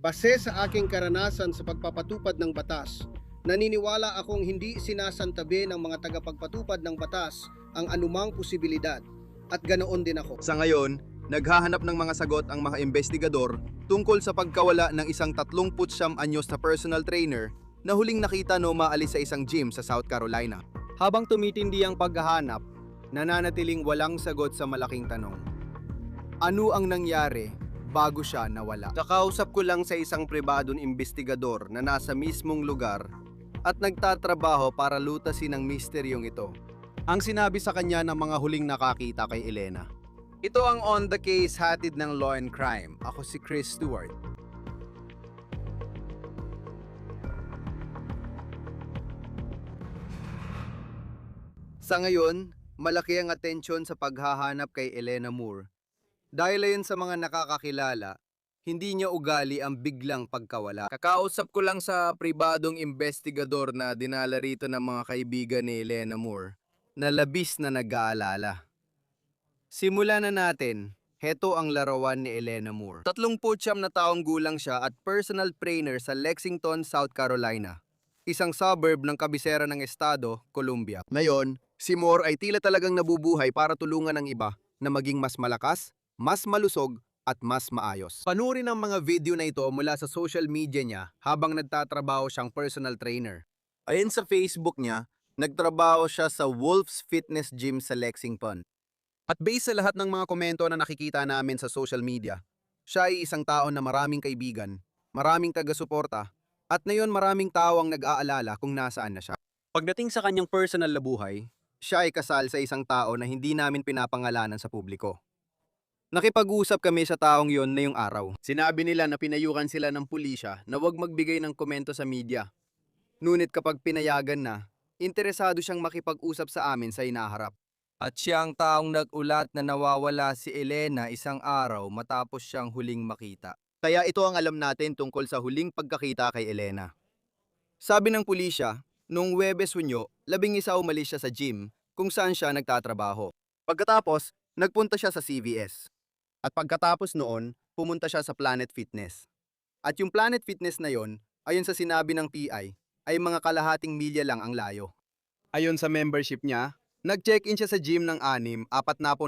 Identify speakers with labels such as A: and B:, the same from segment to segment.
A: Base sa aking karanasan sa pagpapatupad ng batas, naniniwala akong hindi sinasantabi ng mga tagapagpatupad ng batas ang anumang posibilidad at ganoon din ako.
B: Sa ngayon, naghahanap ng mga sagot ang mga investigador tungkol sa pagkawala ng isang 39 anyos na personal trainer na huling nakita no maalis sa isang gym sa South Carolina. Habang tumitindi ang paghahanap, nananatiling walang sagot sa malaking tanong. Ano ang nangyari bago siya nawala? Nakausap ko lang sa isang pribadong investigador na nasa mismong lugar at nagtatrabaho para lutasin ang misteryong ito. Ang sinabi sa kanya ng mga huling nakakita kay Elena. Ito ang On The Case hatid ng Law and Crime. Ako si Chris Stewart. Sa ngayon, malaki ang atensyon sa paghahanap kay Elena Moore. Dahil ayon sa mga nakakakilala, hindi niya ugali ang biglang pagkawala. Kakausap ko lang sa pribadong investigador na dinala rito ng mga kaibigan ni Elena Moore na labis na nag-aalala. Simulan na natin. Heto ang larawan ni Elena Moore. 39 na taong gulang siya at personal trainer sa Lexington, South Carolina. Isang suburb ng kabisera ng estado, Columbia. Ngayon, si Moore ay tila talagang nabubuhay para tulungan ang iba na maging mas malakas, mas malusog, at mas maayos. Panurin ang mga video na ito mula sa social media niya habang nagtatrabaho siyang personal trainer. Ayon sa Facebook niya, nagtrabaho siya sa Wolf's Fitness Gym sa Lexington. At based sa lahat ng mga komento na nakikita namin sa social media, siya ay isang tao na maraming kaibigan, maraming taga-suporta, at ngayon maraming tao ang nag-aalala kung nasaan na siya. Pagdating sa kanyang personal na buhay, siya ay kasal sa isang tao na hindi namin pinapangalanan sa publiko. Nakipag-usap kami sa taong yon na yung araw. Sinabi nila na pinayukan sila ng pulisya na huwag magbigay ng komento sa media. Ngunit kapag pinayagan na, interesado siyang makipag-usap sa amin sa inaharap. At siya ang taong nag-ulat na nawawala si Elena isang araw matapos siyang huling makita. Kaya ito ang alam natin tungkol sa huling pagkakita kay Elena. Sabi ng pulisya, noong Huwebes, Hunyo, 11 umalis siya sa gym kung saan siya nagtatrabaho. Pagkatapos, nagpunta siya sa CVS. At pagkatapos noon, pumunta siya sa Planet Fitness. At yung Planet Fitness na yon, ayon sa sinabi ng PI, ay mga kalahating milya lang ang layo. Ayon sa membership niya, nag-check-in siya sa gym ng 6, 4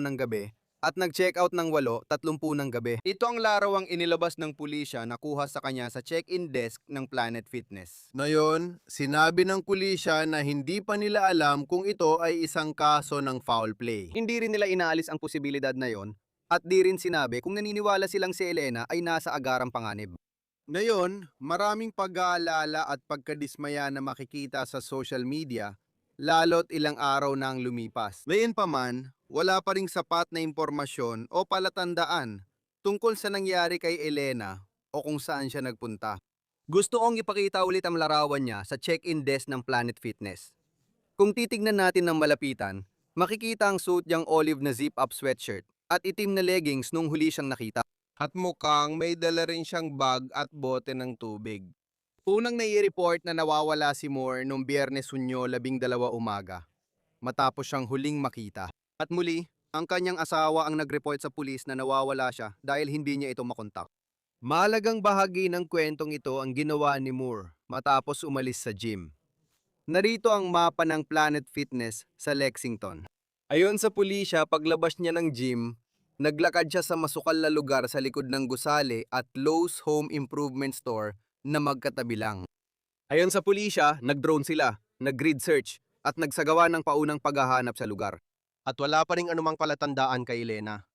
B: ng gabi, at nag-check-out ng 8, 30 ng gabi. Ito ang larawang inilabas ng pulisya na kuha sa kanya sa check-in desk ng Planet Fitness. Ngayon, sinabi ng pulisya na hindi pa nila alam kung ito ay isang kaso ng foul play. Hindi rin nila inaalis ang posibilidad na yon, at di rin sinabi kung naniniwala silang si Elena ay nasa agarang panganib. Ngayon, maraming pag-aalala at pagkadismaya na makikita sa social media, lalo't ilang araw na ang lumipas. Gayunpaman, wala pa ring sapat na impormasyon o palatandaan tungkol sa nangyari kay Elena o kung saan siya nagpunta. Gusto kong ipakita ulit ang larawan niya sa check-in desk ng Planet Fitness. Kung titignan natin ng malapitan, makikita ang suot niyang olive na zip-up sweatshirt at itim na leggings nung huli siyang nakita. At mukhang may dala rin siyang bag at bote ng tubig. Unang nai-report na nawawala si Moore noong Biyernes, Hunyo, 12 umaga, matapos siyang huling makita. At muli, ang kanyang asawa ang nag-report sa pulis na nawawala siya dahil hindi niya ito makontak. Mahalagang bahagi ng kwentong ito ang ginawa ni Moore matapos umalis sa gym. Narito ang mapa ng Planet Fitness sa Lexington. Ayon sa pulisya, paglabas niya ng gym, naglakad siya sa masukal na lugar sa likod ng gusali at Lowe's Home Improvement Store na magkatabi lang. Ayon sa pulisya, nag-drone sila, nag-grid search, at nagsagawa ng paunang paghahanap sa lugar. At wala pa ring anumang palatandaan kay Elena.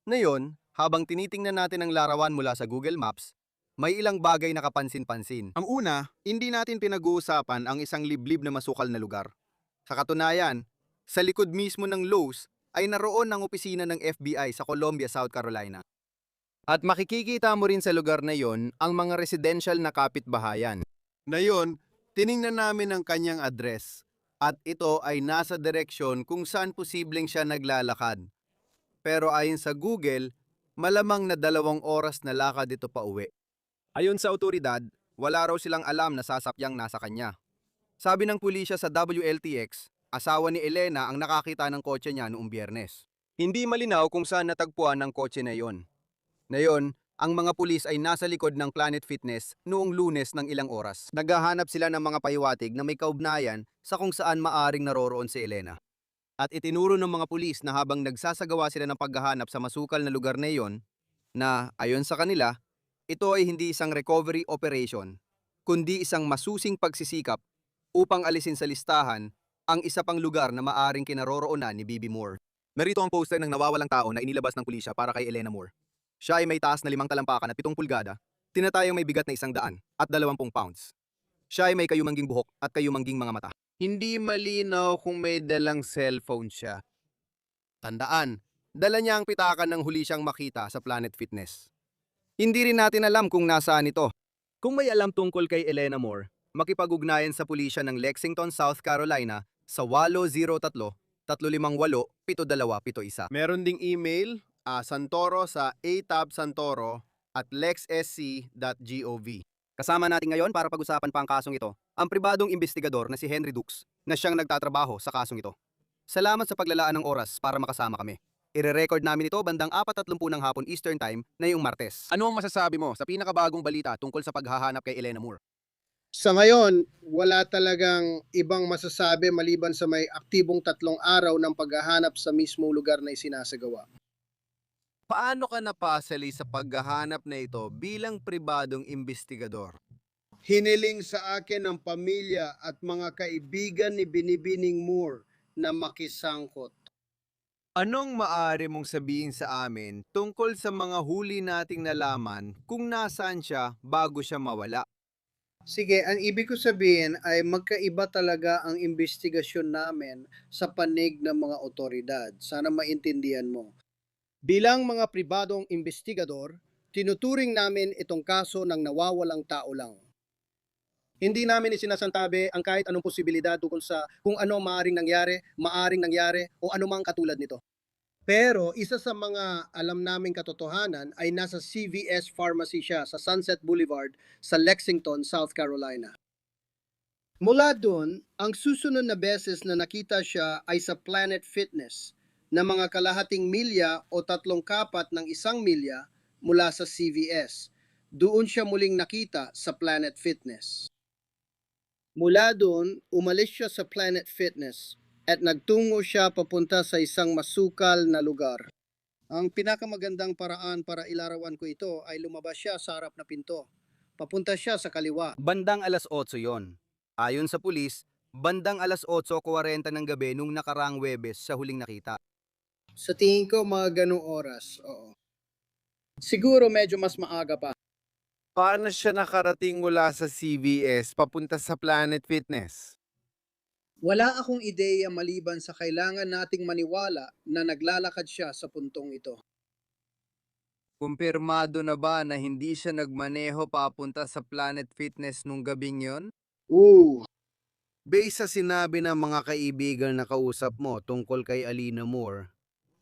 B: Ngayon, habang tinitingnan natin ang larawan mula sa Google Maps, may ilang bagay na kapansin-pansin. Ang una, hindi natin pinag-uusapan ang isang liblib na masukal na lugar. Sa katunayan, sa likod mismo ng Lowe's ay naroon ang opisina ng FBI sa Columbia, South Carolina. At makikikita mo rin sa lugar na yon ang mga residential na kapitbahayan. Ngayon, tiningnan namin ang kanyang address at ito ay nasa direksyon kung saan posibleng siya naglalakad. Pero ayon sa Google, malamang na 2 oras na lakad ito pa uwi. Ayon sa otoridad, wala raw silang alam na sasakyang nasa kanya. Sabi ng pulisya sa WLTX, asawa ni Elena ang nakakita ng kotse niya noong Biyernes. Hindi malinaw kung saan natagpuan ang kotse na yon. Ngayon, Ang mga pulis ay nasa likod ng Planet Fitness noong Lunes ng ilang oras. Naghahanap sila ng mga pahiwatig na may kaugnayan sa kung saan maaring naroroon si Elena. At itinuro ng mga pulis na habang nagsasagawa sila ng paghahanap sa masukal na lugar na iyon, na ayon sa kanila, ito ay hindi isang recovery operation, kundi isang masusing pagsisikap upang alisin sa listahan ang isa pang lugar na maaring kinaroroonan ni Bibi Moore. Narito ang poster ng nawawalang tao na inilabas ng pulisya para kay Elena Moore. Siya ay may taas na 5 talampakan at 7 pulgada, tinatayang may bigat na 100 at 20 pounds. Siya ay may kayumangging buhok at kayumangging mga mata.
C: Hindi malinaw kung may dalang cellphone siya.
B: Tandaan, dala niya ang pitakan ng huli siyang makita sa Planet Fitness. Hindi rin natin alam kung nasaan ito. Kung may alam tungkol kay Elena Moore, makipag-ugnayan sa pulisya ng Lexington, South Carolina sa 803-358-7271.
C: Meron ding email, Santoro sa atabsantoro at lexsc.gov.
B: Kasama natin ngayon para pag-usapan pa ang kasong ito, ang pribadong investigador na si Henry Dukes na siyang nagtatrabaho sa kasong ito. Salamat sa paglalaan ng oras para makasama kami. Ire-record namin ito bandang 4:30 ng hapon Eastern Time ngayong Martes.
C: Ano ang masasabi mo sa pinakabagong balita tungkol sa paghahanap kay Elena Moore?
A: Sa ngayon, wala talagang ibang masasabi maliban sa may aktibong 3 araw ng paghahanap sa mismong lugar na isinasagawa.
C: Paano ka napasali sa paghahanap na ito bilang pribadong investigador?
A: Hiniling sa akin ng pamilya at mga kaibigan ni Binibining Moore na makisangkot.
C: Anong maaari mong sabihin sa amin tungkol sa mga huli nating nalaman kung nasaan siya bago siya mawala?
A: Sige, ang ibig ko sabihin ay magkaiba talaga ang investigasyon namin sa panig ng mga otoridad. Sana maintindihan mo. Bilang mga pribadong investigador, tinuturing namin itong kaso ng nawawalang tao lang. Hindi namin isinasantabi ang kahit anong posibilidad tungkol sa kung ano maaring nangyari o anumang katulad nito. Pero isa sa mga alam naming katotohanan ay nasa CVS Pharmacy siya sa Sunset Boulevard sa Lexington, South Carolina. Mula doon, ang susunod na beses na nakita siya ay sa Planet Fitness na mga kalahating milya o 3/4 ng 1 milya mula sa CVS. Doon siya muling nakita sa Planet Fitness. Mula doon, umalis siya sa Planet Fitness at nagtungo siya papunta sa isang masukal na lugar. Ang pinakamagandang paraan para ilarawan ko ito ay lumabas siya sa harap na pinto. Papunta siya sa kaliwa.
B: Bandang alas 8 yon. Ayon sa pulis, bandang alas 8:40 ng gabi nung nakaraang Huwebes siya huling nakita.
A: Sa tingin ko mga ganong oras, oo. Siguro medyo mas maaga pa.
C: Paano siya nakarating mula sa CVS papunta sa Planet Fitness?
A: Wala akong ideya maliban sa kailangan nating maniwala na naglalakad siya sa puntong ito.
C: Kumpirmado na ba na hindi siya nagmaneho papunta sa Planet Fitness nung gabing yon?
B: Base sa sinabi ng mga kaibigan na kausap mo tungkol kay Alina Moore,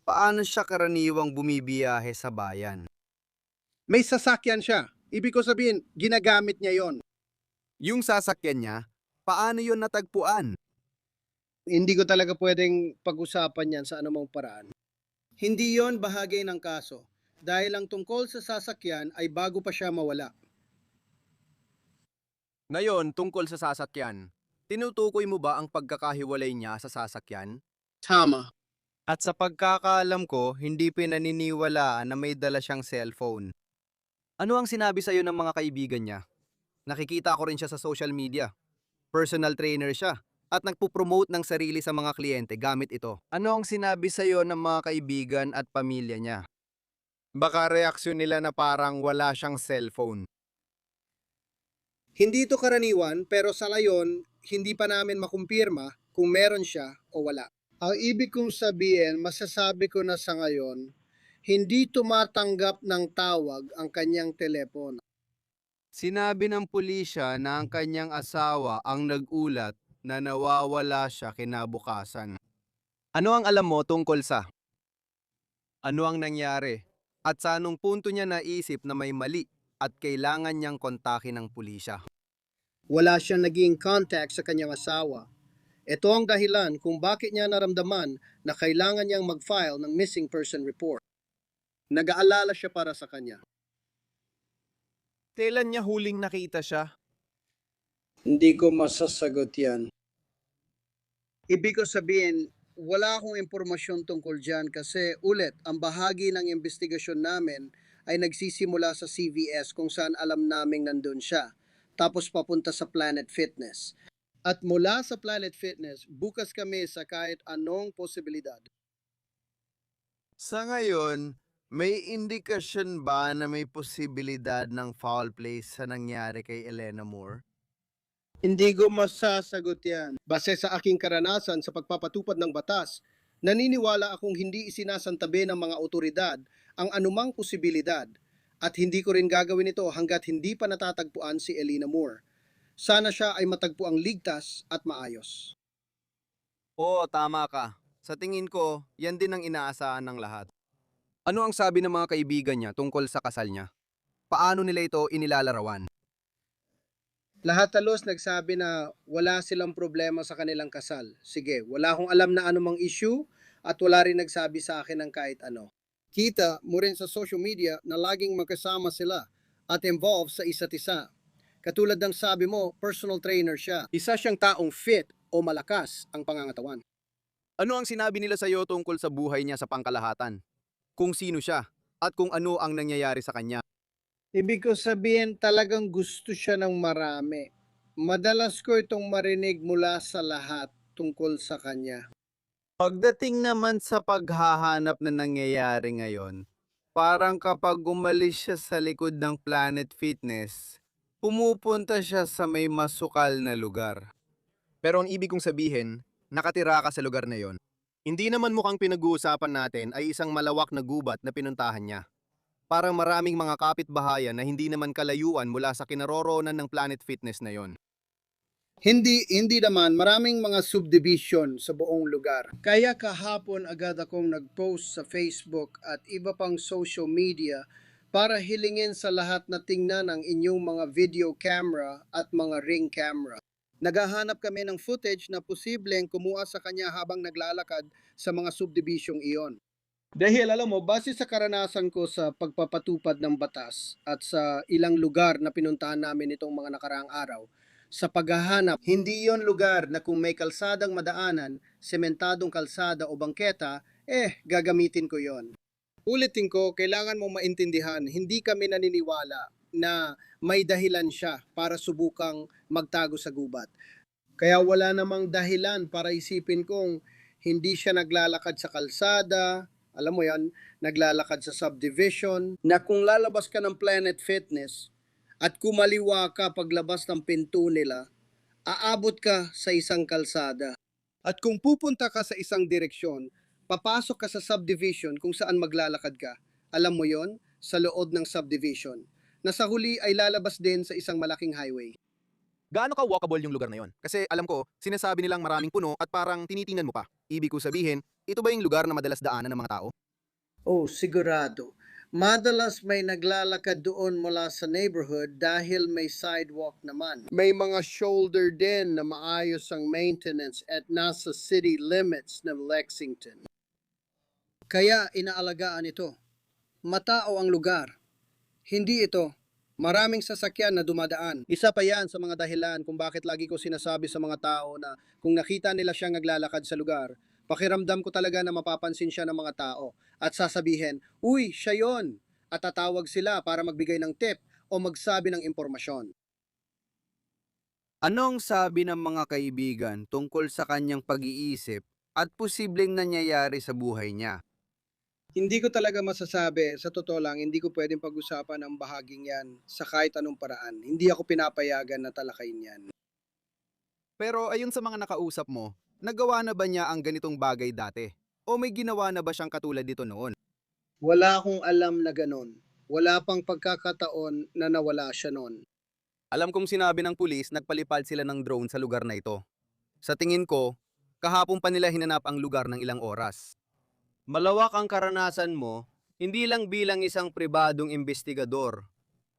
B: paano siya karaniwang bumibiyahe sa bayan?
A: May sasakyan siya. Ibig ko sabihin, ginagamit niya yon.
B: Yung sasakyan niya, paano yon natagpuan?
A: Hindi ko talaga pwedeng pag-usapan yan sa anumang paraan. Hindi yon bahagi ng kaso. Dahil ang tungkol sa sasakyan ay bago pa siya mawala.
B: Ngayon, tungkol sa sasakyan, tinutukoy mo ba ang pagkakahiwalay niya sa sasakyan?
A: Tama.
B: At sa pagkakaalam ko, hindi pinaniniwalaan na may dala siyang cellphone. Ano ang sinabi sa'yo ng mga kaibigan niya? Nakikita ko rin siya sa social media. Personal trainer siya at nagpo-promote ng sarili sa mga kliyente gamit ito. Ano ang sinabi sa'yo ng mga kaibigan at pamilya niya?
C: Baka reaksyon nila na parang wala siyang cellphone.
A: Hindi ito karaniwan pero sa ngayon, hindi pa namin makumpirma kung meron siya o wala. Ang ibig kong sabihin, masasabi ko na sa ngayon, hindi tumatanggap ng tawag ang kanyang telepono.
C: Sinabi ng pulisya na ang kanyang asawa ang nag-ulat na nawawala siya kinabukasan.
B: Ano ang alam mo tungkol sa? Ano ang nangyari? At sa anong punto niya naisip na may mali at kailangan niyang kontakin ng pulisya?
A: Wala siyang naging contact sa kanyang asawa. Ito ang dahilan kung bakit niya naramdaman na kailangan niyang mag-file ng missing person report. Nag-aalala siya para sa kanya.
C: Kailan niya huling nakita siya?
A: Hindi ko masasagot yan. Ibig ko sabihin, wala akong impormasyon tungkol dyan kasi ulit, ang bahagi ng investigasyon namin ay nagsisimula sa CVS kung saan alam naming nandun siya. Tapos papunta sa Planet Fitness. At mula sa Planet Fitness, bukas kami sa kahit anong posibilidad.
C: Sa ngayon, may indikasyon ba na may posibilidad ng foul play sa nangyari kay Elena Moore?
A: Hindi ko masasagot yan. Base sa aking karanasan sa pagpapatupad ng batas, naniniwala akong hindi isinasantabi ng mga otoridad ang anumang posibilidad at hindi ko rin gagawin ito hanggat hindi pa natatagpuan si Elena Moore. Sana siya ay matagpuang ligtas at maayos.
B: Oo, tama ka. Sa tingin ko, yan din ang inaasahan ng lahat. Ano ang sabi ng mga kaibigan niya tungkol sa kasal niya? Paano nila ito inilalarawan?
A: Lahat halos nagsabi na wala silang problema sa kanilang kasal. Sige, wala akong alam na anumang issue at wala rin nagsabi sa akin ng kahit ano. Kita mo rin sa social media na laging magkasama sila at involved sa isa't isa. Katulad ng sabi mo, personal trainer siya. Isa siyang taong fit o malakas ang pangangatawan.
B: Ano ang sinabi nila sa iyo tungkol sa buhay niya sa pangkalahatan? Kung sino siya at kung ano ang nangyayari sa kanya?
A: Ibig ko sabihin talagang gusto siya ng marami. Madalas ko itong marinig mula sa lahat tungkol sa kanya.
C: Pagdating naman sa paghahanap na nangyayari ngayon, parang kapag umalis siya sa likod ng Planet Fitness, pumupunta siya sa may masukal na lugar.
B: Pero ang ibig kong sabihin, nakatira ka sa lugar na yon. Hindi naman mukhang pinag-uusapan natin ay isang malawak na gubat na pinuntahan niya. Parang maraming mga kapitbahayan na hindi naman kalayuan mula sa kinaroroonan ng Planet Fitness na yon.
A: Hindi naman, maraming mga subdivision sa buong lugar. Kaya kahapon agad akong nag-post sa Facebook at iba pang social media para hilingin sa lahat na tingnan ang inyong mga video camera at mga ring camera. Naghahanap kami ng footage na posibleng kumuha sa kanya habang naglalakad sa mga subdivision iyon. Dahil alam mo, base sa karanasan ko sa pagpapatupad ng batas at sa ilang lugar na pinuntahan namin itong mga nakaraang araw, sa paghahanap, hindi yon lugar na kung may kalsadang madaanan, sementadong kalsada o bangketa, gagamitin ko yon. Ulitin ko, kailangan mo maintindihan, hindi kami naniniwala na may dahilan siya para subukang magtago sa gubat. Kaya wala namang dahilan para isipin kong hindi siya naglalakad sa kalsada, alam mo yan, naglalakad sa subdivision, na kung lalabas ka ng Planet Fitness at kumaliwa ka paglabas ng pinto nila, aabot ka sa isang kalsada. At kung pupunta ka sa isang direksyon, papasok ka sa subdivision kung saan maglalakad ka. Alam mo yon, sa loob ng subdivision. Na sa huli ay lalabas din sa isang malaking highway.
B: Gaano ka walkable yung lugar na yon? Kasi alam ko, sinasabi nilang maraming puno at parang tinitingnan mo pa. Ibig ko sabihin, ito ba yung lugar na madalas daanan ng mga tao?
A: Oh, sigurado. Madalas may naglalakad doon mula sa neighborhood dahil may sidewalk naman. May mga shoulder din na maayos ang maintenance at nasa city limits ng Lexington. Kaya inaalagaan ito. Matao ang lugar. Hindi ito. Maraming sasakyan na dumadaan. Isa pa yan sa mga dahilan kung bakit lagi ko sinasabi sa mga tao na kung nakita nila siyang naglalakad sa lugar, pakiramdam ko talaga na mapapansin siya ng mga tao at sasabihin, uy, siya yon. At tatawag sila para magbigay ng tip o magsabi ng impormasyon.
B: Anong sabi ng mga kaibigan tungkol sa kanyang pag-iisip at posibleng nangyayari sa buhay niya?
A: Hindi ko talaga masasabi, sa totoo lang, hindi ko pwedeng pag-usapan ang bahaging yan sa kahit anong paraan. Hindi ako pinapayagan na talakayin yan.
B: Pero ayon sa mga nakausap mo, nagawa na ba niya ang ganitong bagay dati? O may ginawa na ba siyang katulad dito noon?
A: Wala akong alam na ganon. Wala pang pagkakataon na nawala siya noon.
B: Alam kong sinabi ng pulis, nagpalipad sila ng drone sa lugar na ito. Sa tingin ko, kahapon pa nila hinanap ang lugar ng ilang oras.
C: Malawak ang karanasan mo, hindi lang bilang isang pribadong investigador,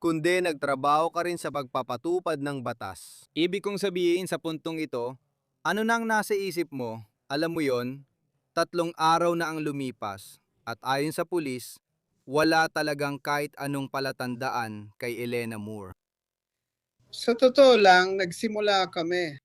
C: kundi nagtrabaho ka rin sa pagpapatupad ng batas. Ibig kong sabihin sa puntong ito, ano nang nasa isip mo, alam mo yon, 3 araw na ang lumipas, at ayon sa pulis,
B: wala talagang kahit anong palatandaan kay Elena Moore.
A: Sa totoo lang, nagsimula kami.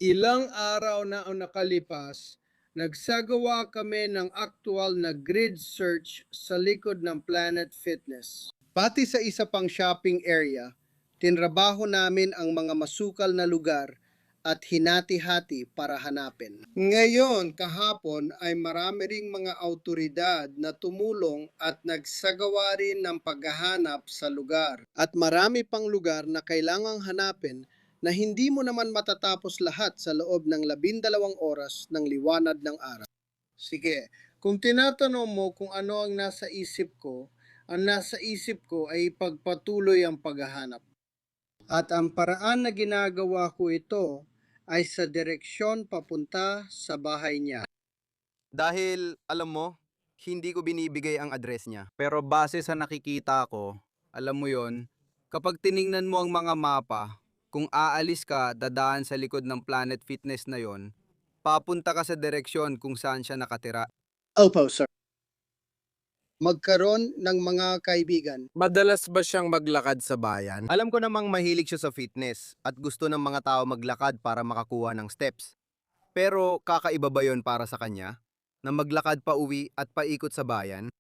A: Ilang araw na ang nakalipas, nagsagawa kami ng aktual na grid search sa likod ng Planet Fitness. Pati sa isa pang shopping area, tinrabaho namin ang mga masukal na lugar at hinati-hati para hanapin. Ngayon, kahapon ay marami ring mga autoridad na tumulong at nagsagawa rin ng paghahanap sa lugar. At marami pang lugar na kailangang hanapin na hindi mo naman matatapos lahat sa loob ng 12 oras ng liwanag ng araw. Sige, kung tinatanong mo kung ano ang nasa isip ko, ang nasa isip ko ay pagpatuloy ang paghahanap. At ang paraan na ginagawa ko ito ay sa direksyon papunta sa bahay niya.
B: Dahil, alam mo, hindi ko binibigay ang address niya.
C: Pero base sa nakikita ko,
B: Alam mo yon, kapag tiningnan mo ang mga mapa, kung aalis ka, dadaan sa likod ng Planet Fitness na yon, papunta ka sa direksyon kung saan siya nakatira.
A: Opo, sir. Magkaroon ng mga kaibigan.
D: Madalas ba siyang maglakad sa bayan?
B: Alam ko namang mahilig siya sa fitness at gusto ng mga tao maglakad para makakuha ng steps. Pero kakaiba ba yon para sa kanya? Na maglakad pa uwi at paikot sa bayan?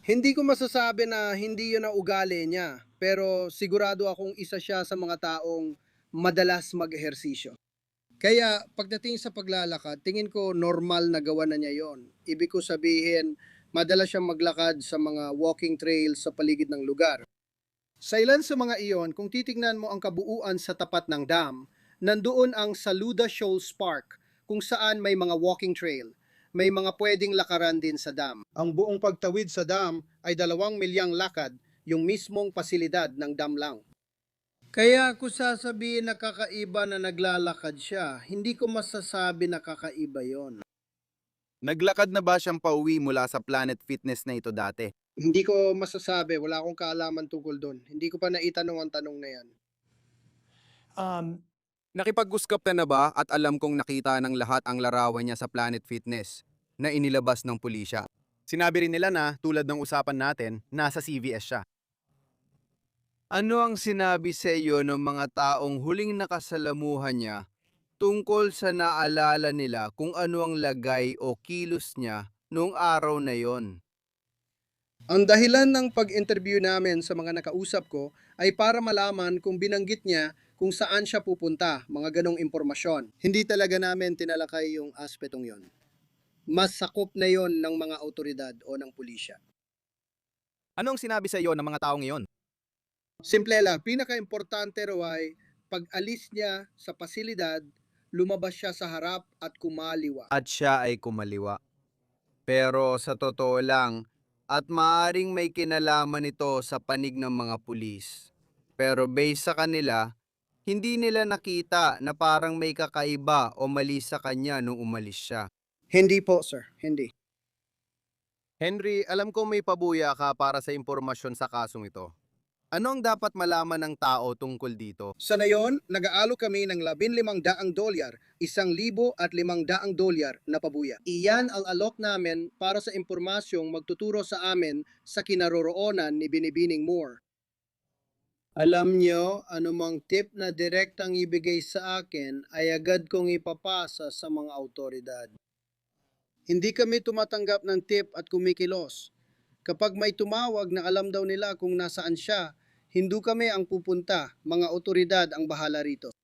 A: Hindi ko masasabi na hindi yun ang ugali niya, pero sigurado akong isa siya sa mga taong madalas mag-ehersisyo. Kaya pagdating sa paglalakad, tingin ko normal na gawa na niya yon. Ibig ko sabihin, madalas siyang maglakad sa mga walking trails sa paligid ng lugar. Sa ilan sa mga iyon, kung titignan mo ang kabuuan sa tapat ng dam, nandoon ang Saluda Shoals Park, kung saan may mga walking trail. May mga pwedeng lakaran din sa dam. Ang buong pagtawid sa dam ay 2 milyang lakad, yung mismong pasilidad ng dam lang. Kaya kung sasabihin na kakaiba na naglalakad siya, hindi ko masasabi na kakaiba yon.
B: Naglakad na ba siyang pauwi mula sa Planet Fitness na ito dati?
A: Hindi ko masasabi, wala akong kaalaman tungkol doon. Hindi ko pa naitanong ang tanong na yan.
B: Nakipag-usap ka na ba at alam kong nakita ng lahat ang larawan niya sa Planet Fitness na inilabas ng pulisya? Sinabi rin nila na, tulad ng usapan natin, nasa CVS siya. Ano ang sinabi sa iyo ng mga taong huling nakasalamuhan niya tungkol sa naalala nila kung ano ang lagay o kilos niya noong araw na yon?
A: Ang dahilan ng pag-interview namin sa mga nakausap ko ay para malaman kung binanggit niya kung saan siya pupunta, mga ganong impormasyon. Hindi talaga namin tinalakay yung aspetong yon. Mas sakop na yon ng mga autoridad o ng pulisya.
B: Ano ang sinabi sa iyo ng mga taong iyon?
A: Simple lang, pinaka-importante raw ay pag-alis niya sa pasilidad, lumabas siya sa harap at kumaliwa.
B: At siya ay kumaliwa. Pero sa totoo lang, at maaring may kinalaman ito sa panig ng mga pulis. Pero based sa kanila, hindi nila nakita na parang may kakaiba o mali sa kanya nung umalis siya.
A: Hindi po, sir. Hindi.
B: Henry, alam ko may pabuya ka para sa impormasyon sa kasong ito. Ano ang dapat malaman ng tao tungkol dito?
A: Sa nayon, nag-aalok kami ng $15,000, $1,500 na pabuya. Iyan ang alok namin para sa impormasyong magtuturo sa amin sa kinaroroonan ni Binibining Moore. Alam nyo, anumang tip na direktang ibigay sa akin ay agad kong ipapasa sa mga autoridad. Hindi kami tumatanggap ng tip at kumikilos. Kapag may tumawag na alam daw nila kung nasaan siya, hindi kami ang pupunta, mga otoridad ang bahala rito.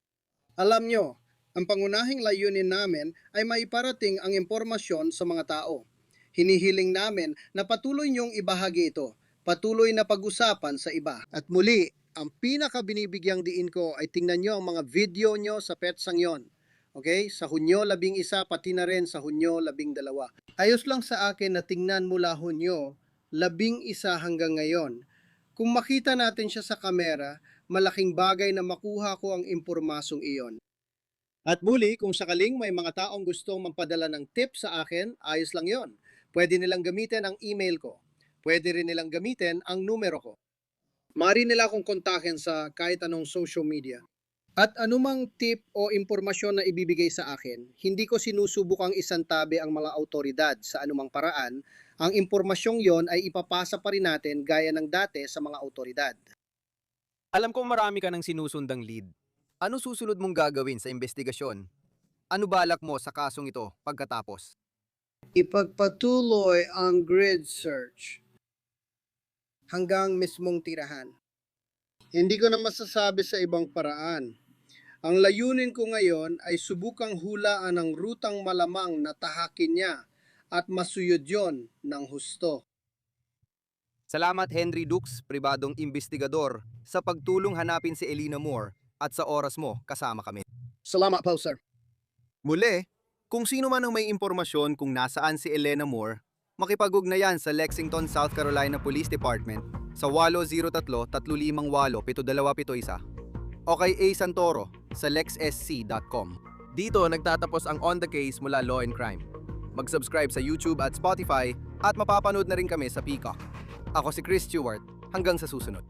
A: Alam nyo, ang pangunahing layunin namin ay maiparating ang impormasyon sa mga tao. Hinihiling namin na patuloy niyong ibahagi ito, patuloy na pag-usapan sa iba. At muli, ang pinaka-binibigyang diin ko ay tingnan nyo ang mga video nyo sa petsang yon. Okay? Sa Hunyo 11, pati na rin sa Hunyo 12. Ayos lang sa akin na tingnan mula Hunyo 11 hanggang ngayon. Kung makita natin siya sa kamera, malaking bagay na makuha ko ang impormasyong iyon. At muli, kung sakaling may mga taong gustong magpadala ng tip sa akin, ayos lang yon. Pwede nilang gamitin ang email ko. Pwede rin nilang gamitin ang numero ko. Maaari nila akong kontakin sa kahit anong social media. At anumang tip o impormasyon na ibibigay sa akin, hindi ko sinusubukang isantabi ang mga autoridad sa anumang paraan Ang impormasyong yon ay ipapasa pa rin natin gaya ng dati sa mga otoridad.
C: Alam kong marami ka ng sinusundang lead.
B: Ano susunod mong gagawin sa investigasyon? Ano balak mo sa kasong ito pagkatapos?
A: Ipagpatuloy ang grid search hanggang mismong tirahan. Hindi ko na masasabi sa ibang paraan. Ang layunin ko ngayon ay subukang hulaan ang rutang malamang na tahakin niya at masuyod yon ng husto.
B: Salamat Henry Dux, pribadong investigador, sa pagtulong hanapin si Elena Moore at sa oras mo kasama kami.
A: Salamat po, sir.
B: Muli, kung sino man ang may impormasyon kung nasaan si Elena Moore, makipag-ugnayan sa Lexington, South Carolina Police Department sa 803-358-7271 o kay A. Santoro sa lexsc.com.
D: Dito nagtatapos ang On The Case mula Law and Crime.
B: Mag-subscribe sa YouTube at Spotify at mapapanood na rin kami sa Peacock. Ako si Chris Stewart. Hanggang sa susunod.